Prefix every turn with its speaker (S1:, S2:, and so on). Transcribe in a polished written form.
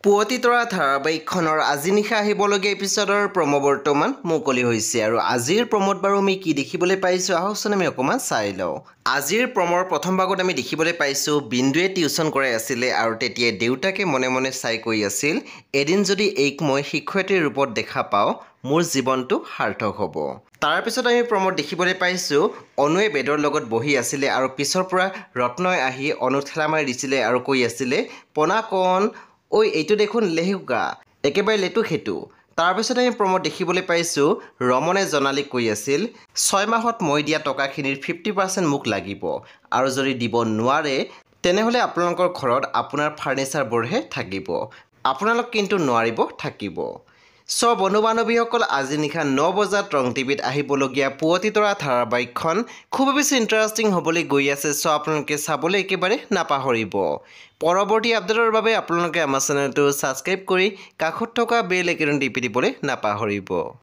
S1: পুৱতি তৰা ধাৰাবাহিকখনৰ আজি নিশা আহিবলগীয়া এপিছডৰ প্ৰম' বৰ্তমান মুকলি হৈছে আৰু আজিৰ প্ৰম'ত বাৰু আমি কি দেখিবলৈ পাইছোঁ আহকচোন আমি অকণমান চাই লওঁ। আজিৰ প্ৰম'ৰ প্ৰথম ভাগত আমি দেখিবলৈ পাইছোঁ বিন্দুৱে টিউশ্যন কৰাই আছিলে আৰু তেতিয়াই দেউতাকে মনে মনে চাই কৈ আছিল, এদিন যদি এইক মই শিক্ষয়িত্ৰীৰ ৰূপত দেখা পাওঁ মোৰ জীৱনটো সাৰ্থক হ'ব। তাৰপিছত আমি প্ৰম'ত দেখিবলৈ পাইছোঁ অনুৱে বেদৰ লগত বহি আছিলে আৰু পিছৰ পৰা ৰত্নই আহি অনুক ঠেলা মাৰি দিছিলে আৰু কৈ আছিলে, পনাকণ ঐ এইটো দেখোন লেহুকা, একেবাৰে লেটু খেটু। তাৰপিছত আমি প্ৰম'ত দেখিবলৈ পাইছোঁ ৰমনে জনালীক কৈ আছিল, 6 মাহত মই দিয়া টকাখিনিৰ 50% মোক লাগিব আৰু যদি দিব নোৱাৰে তেনেহ'লে আপোনালোকৰ ঘৰত আপোনাৰ ফাৰ্নিচাৰবোৰহে থাকিব, আপোনালোক কিন্তু নোৱাৰিব থাকিব। চ' বন্ধু বান্ধৱীসকল আজি নিশা 9 বজাত ৰং টিভিত আহিবলগীয়া পুৱতি তৰা ধাৰাবাহিকখন খুব বেছি ইণ্টাৰেষ্টিং হ'বলৈ গৈ আছে। চ' আপোনালোকে চাবলৈ একেবাৰে নাপাহৰিব। পৰৱৰ্তী আপডেটৰ বাবে আপোনালোকে আমাৰ চেনেলটো ছাবস্ক্ৰাইব কৰি কাষত থকা বেল আইকনটো টিপি দিবলৈ নাপাহৰিব।